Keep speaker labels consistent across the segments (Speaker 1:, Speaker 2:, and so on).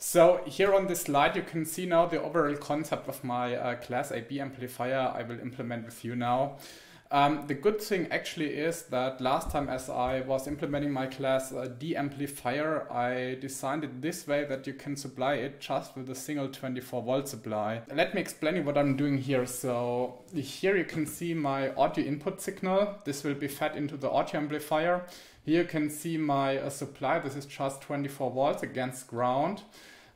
Speaker 1: So here on this slide, you can see now the overall concept of my Class AB amplifier I will implement with you now. The good thing actually is that last time as I was implementing my Class D amplifier, I designed it this way that you can supply it just with a single 24-volt supply. Let me explain you what I'm doing here. So here you can see my audio input signal. This will be fed into the audio amplifier. Here you can see my supply. This is just 24 volts against ground.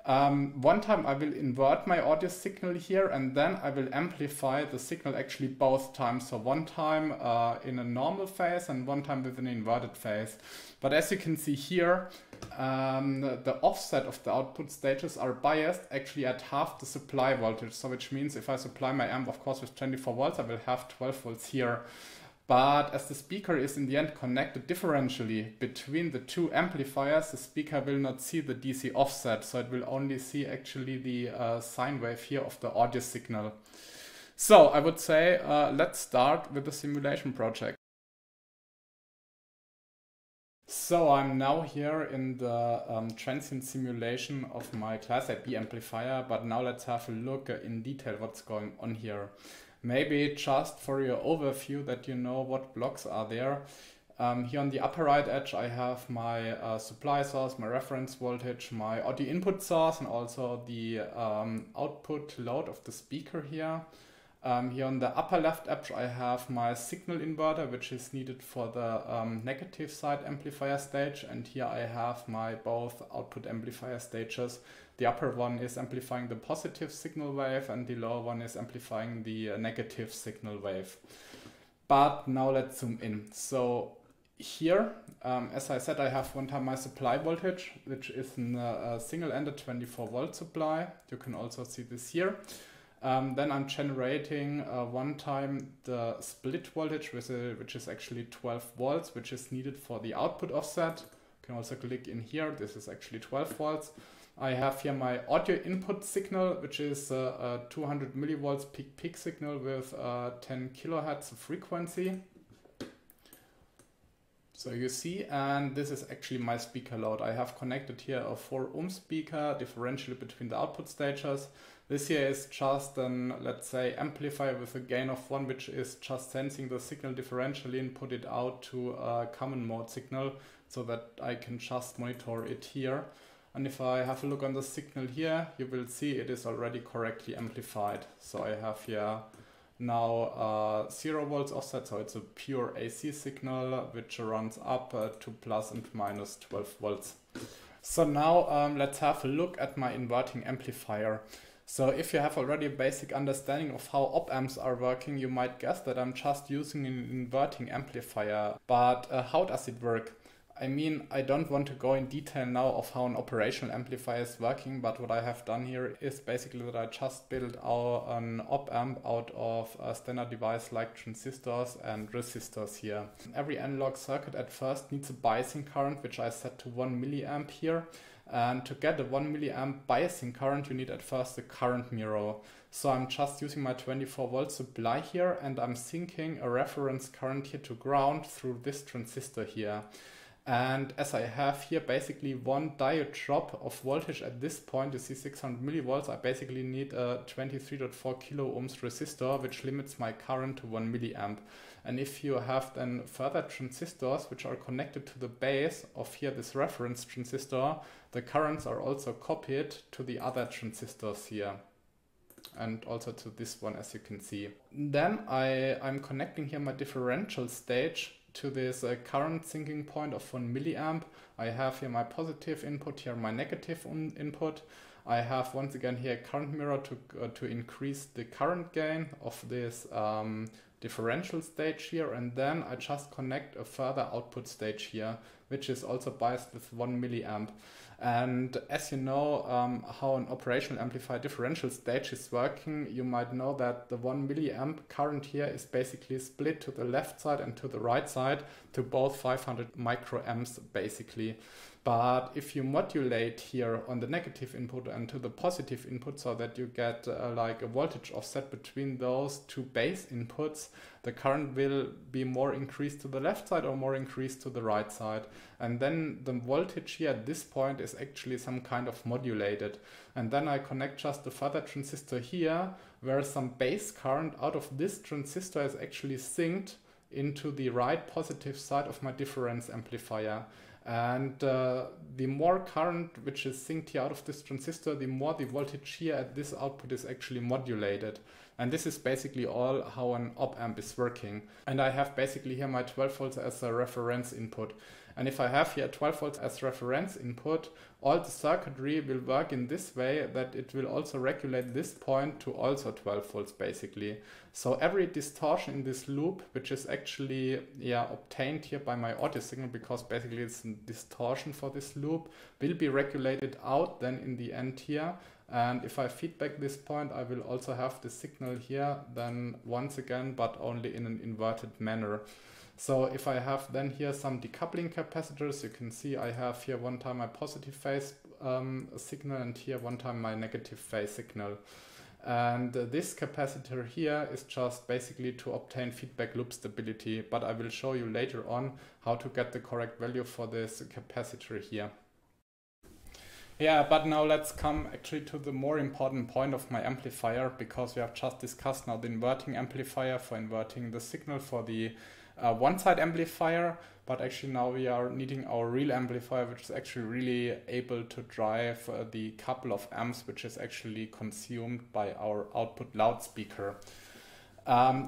Speaker 1: One time I will invert my audio signal here, and then I will amplify the signal actually both times. So one time in a normal phase and one time with an inverted phase. But as you can see here, the offset of the output stages are biased actually at half the supply voltage. So which means if I supply my amp, of course, with 24 volts, I will have 12 volts here. But as the speaker is in the end connected differentially between the two amplifiers, the speaker will not see the DC offset, so it will only see actually the sine wave here of the audio signal. So I would say let's start with the simulation project. So I'm now here in the transient simulation of my Class AB amplifier, but now let's have a look in detail what's going on here. Maybe just for your overview that you know what blocks are there. Here on the upper right edge I have my supply source, my reference voltage, my audio input source, and also the output load of the speaker here. Here on the upper left edge I have my signal inverter, which is needed for the negative side amplifier stage, and here I have my both output amplifier stages. The upper one is amplifying the positive signal wave and the lower one is amplifying the negative signal wave. But now let's zoom in. So here, as I said, I have one time my supply voltage, which is a single-ended 24-volt supply. You can also see this here. Then I'm generating one time the split voltage, which is actually 12 volts, which is needed for the output offset. You can also click in here. This is actually 12 volts. I have here my audio input signal, which is a 200 millivolts peak signal with 10 kilohertz frequency. So you see, and this is actually my speaker load. I have connected here a 4 ohm speaker differentially between the output stages. This here is just an, let's say, amplifier with a gain of 1, which is just sensing the signal differentially and put it out to a common mode signal so that I can just monitor it here. And if I have a look on the signal here, you will see it is already correctly amplified. So I have here now 0 volts offset, so it's a pure AC signal which runs up to plus and minus 12 volts. So now let's have a look at my inverting amplifier. So if you have already a basic understanding of how op-amps are working, you might guess that I'm just using an inverting amplifier. But how does it work? I mean, I don't want to go in detail now of how an operational amplifier is working, but what I have done here is basically that I just built an op-amp out of a standard device like transistors and resistors here. Every analog circuit at first needs a biasing current, which I set to 1 milliamp here. And to get a 1 milliamp biasing current, you need at first a current mirror. So I'm just using my 24 volt supply here, and I'm syncing a reference current here to ground through this transistor here. And as I have here basically one diode drop of voltage at this point, you see 600 millivolts, I basically need a 23.4 kilo ohms resistor, which limits my current to 1 milliamp. And if you have then further transistors which are connected to the base of here this reference transistor, the currents are also copied to the other transistors here. And also to this one, as you can see. Then I'm connecting here my differential stage to this current sinking point of 1 milliamp. I have here my positive input, here my negative input. I have once again here a current mirror to increase the current gain of this differential stage here, and then I just connect a further output stage here, which is also biased with 1 milliamp. And as you know how an operational amplifier differential stage is working, you might know that the 1 milliamp current here is basically split to the left side and to the right side to both 500 microamps basically. But if you modulate here on the negative input and to the positive input so that you get like a voltage offset between those two base inputs, the current will be more increased to the left side or more increased to the right side. And then the voltage here at this point is actually some kind of modulated. And then I connect just the further transistor here, where some base current out of this transistor is actually synced into the right positive side of my difference amplifier. And the more current which is synced here out of this transistor, the more the voltage here at this output is actually modulated. And this is basically all how an op-amp is working. And I have basically here my 12 volts as a reference input. And if I have here 12 volts as reference input, all the circuitry will work in this way that it will also regulate this point to also 12 volts basically. So every distortion in this loop, which is actually obtained here by my audio signal, because basically it's a distortion for this loop, will be regulated out then in the end here. And if I feedback this point, I will also have the signal here then once again, but only in an inverted manner. So if I have then here some decoupling capacitors, you can see I have here one time my positive phase signal and here one time my negative phase signal. And this capacitor here is just basically to obtain feedback loop stability, but I will show you later on how to get the correct value for this capacitor here. Yeah, but now let's come actually to the more important point of my amplifier, because we have just discussed now the inverting amplifier for inverting the signal for the one-side amplifier, but actually now we are needing our real amplifier, which is actually really able to drive the couple of amps which is actually consumed by our output loudspeaker.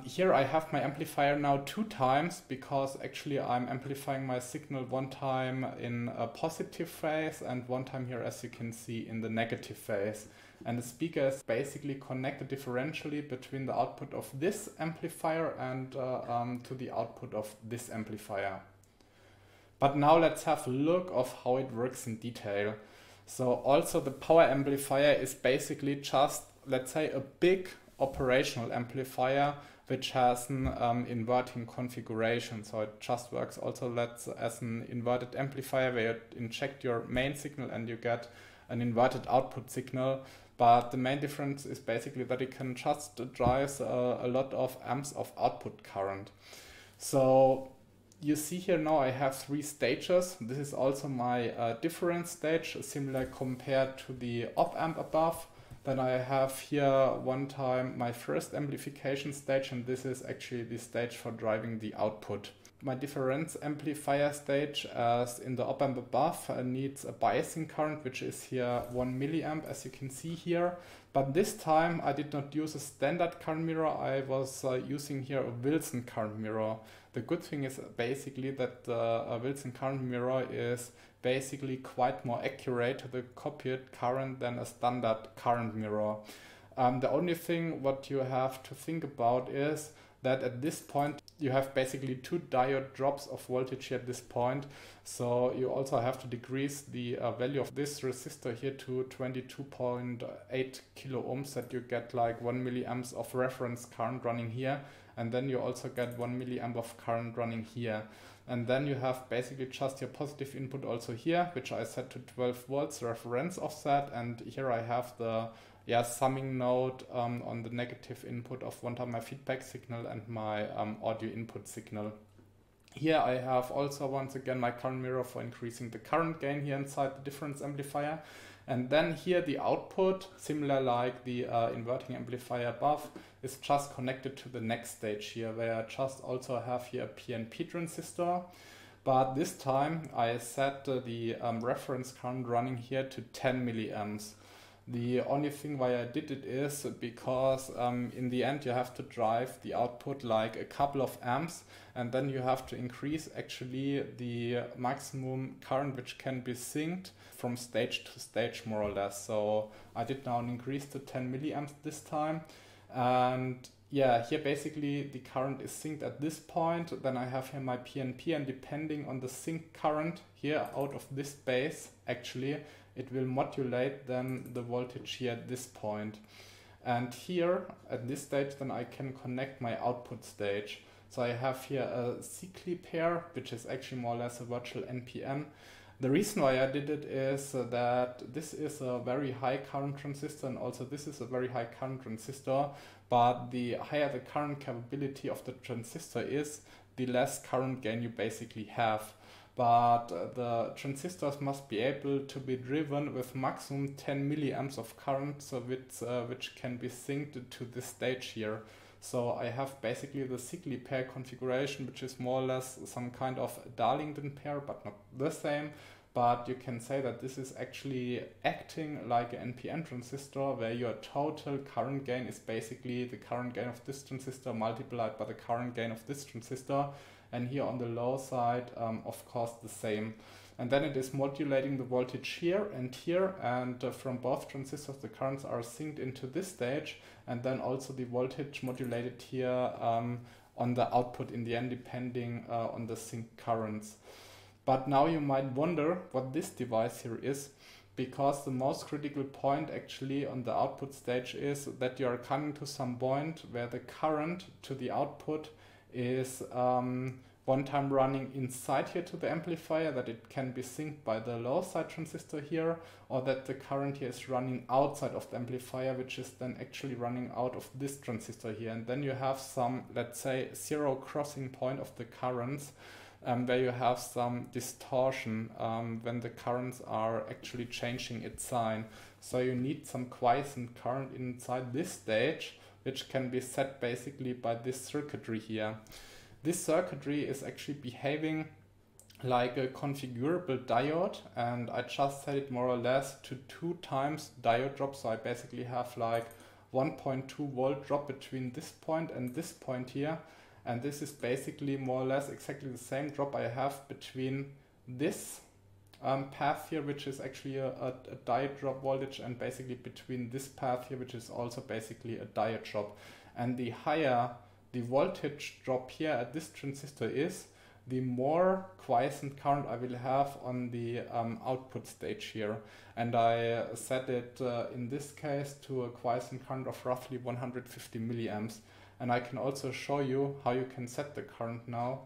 Speaker 1: Here I have my amplifier now 2 times, because actually I'm amplifying my signal one time in a positive phase and one time here, as you can see, in the negative phase. And the speaker is basically connected differentially between the output of this amplifier and to the output of this amplifier. But now let's have a look of how it works in detail. So also the power amplifier is basically just, let's say, a big operational amplifier which has an inverting configuration. So it just works also as an inverted amplifier where you inject your main signal and you get an inverted output signal. But the main difference is basically that it can just drive a lot of amps of output current. So you see here now I have 3 stages. This is also my difference stage, similar compared to the op-amp above. Then I have here one time my first amplification stage, and this is actually the stage for driving the output. My difference amplifier stage, as in the op-amp above, needs a biasing current, which is here 1 milliamp, as you can see here. But this time I did not use a standard current mirror, I was using here a Wilson current mirror. The good thing is basically that a Wilson current mirror is basically quite more accurate to the copied current than a standard current mirror. The only thing what you have to think about is that at this point you have basically 2 diode drops of voltage here at this point. So you also have to decrease the value of this resistor here to 22.8 kilo ohms, that you get like 1 milliamps of reference current running here. And then you also get 1 milliamp of current running here. And then you have basically just your positive input also here, which I set to 12 volts reference offset. And here I have the summing node on the negative input of one time my feedback signal and my audio input signal. Here I have also once again my current mirror for increasing the current gain here inside the difference amplifier. And then here the output, similar like the inverting amplifier above, is just connected to the next stage here, where I just also have here a PNP transistor. But this time I set the reference current running here to 10 milliamps. The only thing why I did it is because in the end you have to drive the output like a couple of amps, and then you have to increase actually the maximum current which can be synced from stage to stage more or less. So I did now increase to 10 milliamps this time, and yeah, here basically the current is synced at this point. Then I have here my PNP, and depending on the sync current here out of this base, actually it will modulate then the voltage here at this point. And here at this stage then I can connect my output stage. So I have here a cyclic pair, which is actually more or less a virtual NPN. The reason why I did it is that this is a very high current transistor, and also this is a very high current transistor, but the higher the current capability of the transistor is, the less current gain you basically have. But the transistors must be able to be driven with maximum 10 milliamps of current, so which can be synced to this stage here. So I have basically the Sigley pair configuration, which is more or less some kind of Darlington pair, but not the same. But you can say that this is actually acting like an NPN transistor, where your total current gain is basically the current gain of this transistor multiplied by the current gain of this transistor. And here on the low side, of course, the same. And then it is modulating the voltage here, and from both transistors the currents are synced into this stage, and then also the voltage modulated here on the output in the end, depending on the synced currents. But now you might wonder what this device here is, because the most critical point actually on the output stage is that you are coming to some point where the current to the output is one time running inside here to the amplifier, that it can be synced by the low side transistor here, or that the current here is running outside of the amplifier, which is then actually running out of this transistor here. And then you have some, let's say, zero crossing point of the currents, where you have some distortion when the currents are actually changing its sign. So you need some quiescent current inside this stage, which can be set basically by this circuitry here. This circuitry is actually behaving like a configurable diode, and I just set it more or less to 2 times diode drop. So I basically have like 1.2 volt drop between this point and this point here, and this is basically more or less exactly the same drop I have between this path here, which is actually a diode drop voltage, and basically between this path here, which is also basically a diode drop. And the higher the voltage drop here at this transistor is, the more quiescent current I will have on the output stage here. And I set it in this case to a quiescent current of roughly 150 milliamps. And I can also show you how you can set the current now.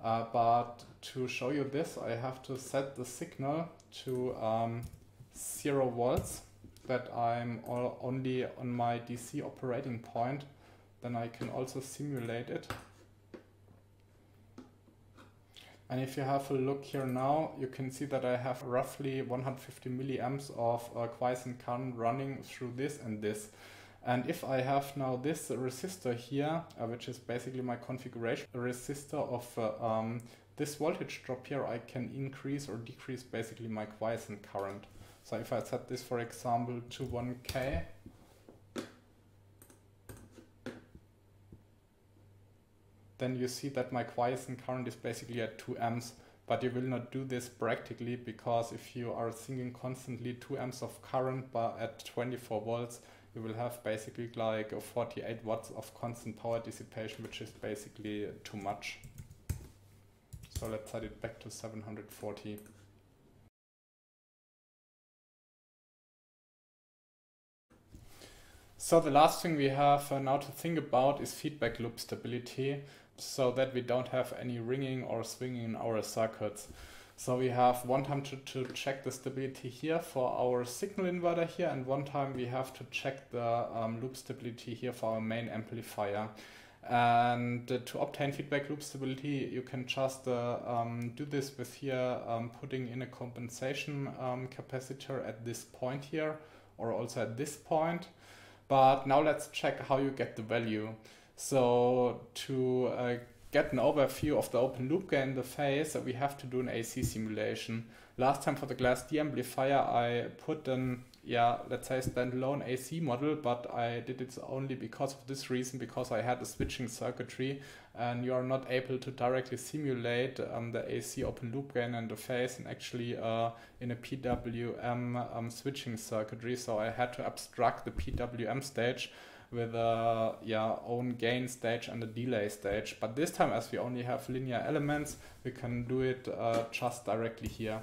Speaker 1: But to show you this, I have to set the signal to 0 volts, that I'm only on my DC operating point. Then I can also simulate it. And if you have a look here now, you can see that I have roughly 150 milliamps of quiescent current running through this and this. And if I have now this resistor here, which is basically my configuration resistor of this voltage drop here, I can increase or decrease basically my quiescent current. So if I set this, for example, to 1K, then you see that my quiescent current is basically at 2 amps. But you will not do this practically, because if you are sinking constantly 2 amps of current but at 24 volts, you will have basically like 48 watts of constant power dissipation, which is basically too much. So let's set it back to 740. So the last thing we have now to think about is feedback loop stability, so that we don't have any ringing or swinging in our circuits. So we have one time to check the stability here for our signal inverter here, and one time we have to check the loop stability here for our main amplifier. And to obtain feedback loop stability, you can just do this with here putting in a compensation capacitor at this point here, or also at this point. But now let's check how you get the value. So to get an overview of the open loop gain in the phase, we have to do an AC simulation. Last time for the Class D amplifier, I put an, let's say standalone AC model, but I did it only because of this reason, because I had a switching circuitry, and you are not able to directly simulate the AC open loop gain in the phase, and actually in a PWM switching circuitry. So I had to abstract the PWM stage with a own gain stage and a delay stage. But this time, as we only have linear elements, we can do it just directly here.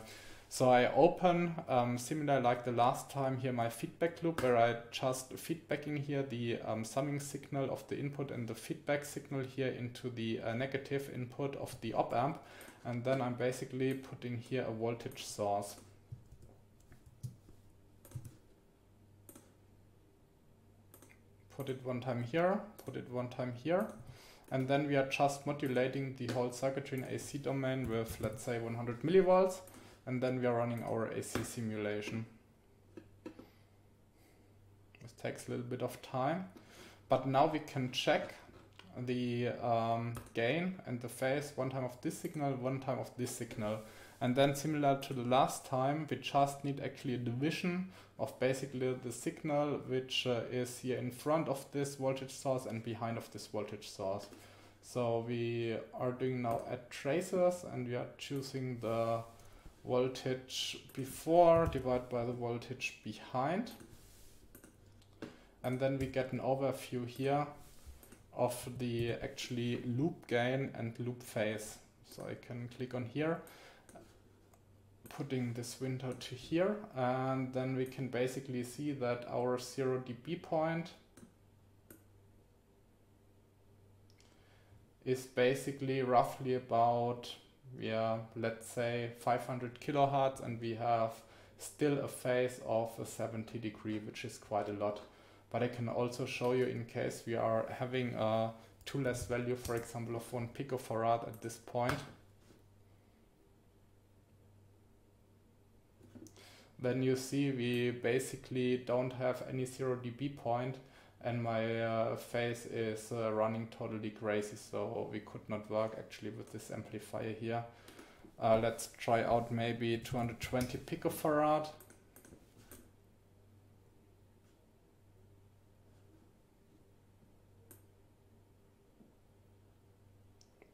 Speaker 1: So I open, similar like the last time here, my feedback loop, where I just feedbacking here the summing signal of the input and the feedback signal here into the negative input of the op amp. And then I'm basically putting here a voltage source. Put it one time here, put it one time here. And then we are just modulating the whole circuitry in AC domain with, let's say, 100 millivolts. And then we are running our AC simulation. This takes a little bit of time. But now we can check the gain and the phase one time of this signal, one time of this signal. And then similar to the last time, we just need actually a division of basically the signal which is here in front of this voltage source and behind of this voltage source. So we are doing now add tracers and we are choosing the voltage before divided by the voltage behind. And then we get an overview here of the actually loop gain and loop phase. So I can click on here, putting this window to here, and then we can basically see that our 0 dB point is basically roughly about, let's say 500 kilohertz, and we have still a phase of a 70 degree, which is quite a lot. But I can also show you in case we are having a too less value, for example, of 1 picofarad at this point. Then you see we basically don't have any 0 dB point, and my phase is running totally crazy, so we could not work actually with this amplifier here. Let's try out maybe 220 picofarad.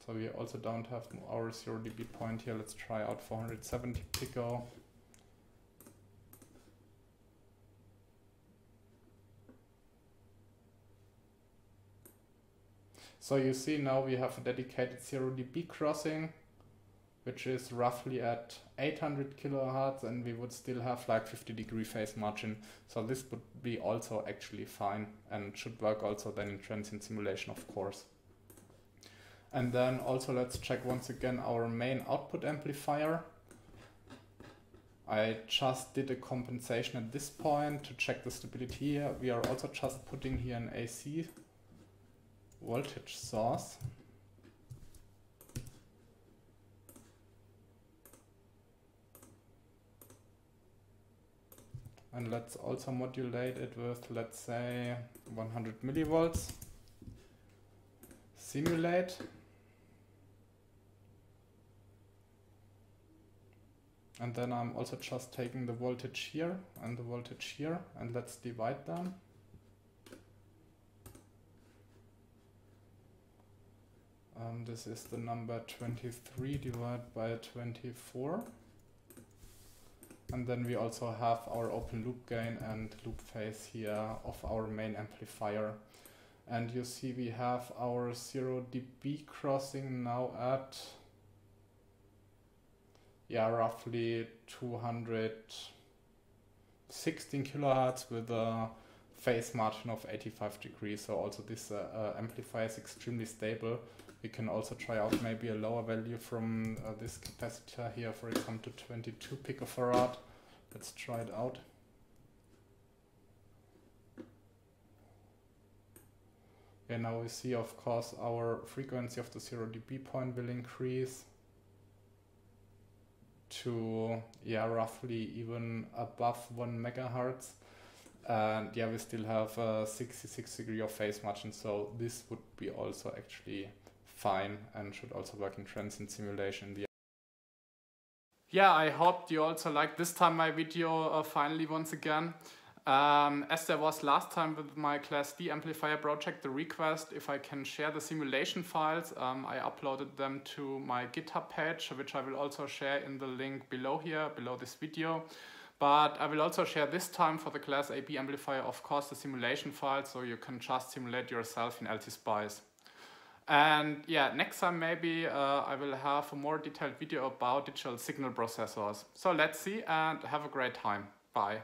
Speaker 1: So we also don't have our 0 dB point here. Let's try out 470 pico. So you see now we have a dedicated 0 dB crossing, which is roughly at 800 kilohertz, and we would still have like 50 degree phase margin. So this would be also actually fine and should work also then in transient simulation, of course. And then also let's check once again our main output amplifier. I just did a compensation at this point to check the stability here. We are also just putting here an AC voltage source. And let's also modulate it with, let's say, 100 millivolts. Simulate. And then I'm also just taking the voltage here and the voltage here, and let's divide them. This is the number 23 divided by 24. And then we also have our open loop gain and loop phase here of our main amplifier. And you see we have our 0 dB crossing now at roughly 216 kilohertz with a phase margin of 85 degrees. So also this amplifier is extremely stable. We can also try out maybe a lower value from this capacitor here, for example, to 22 picofarad. Let's try it out. And now we see, of course, our frequency of the 0 dB point will increase to roughly even above 1 megahertz. And we still have a 66 degree of phase margin, so this would be also actually fine and should also work in transient simulation in the end. Yeah, I hope you also liked this time my video finally once again. As there was last time with my Class D amplifier project, the request if I can share the simulation files, I uploaded them to my GitHub page, which I will also share in the link below here, below this video. But I will also share this time for the Class AB amplifier, of course, the simulation file, so you can just simulate yourself in LTSpice. And yeah, next time maybe I will have a more detailed video about digital signal processors. So let's see and have a great time. Bye.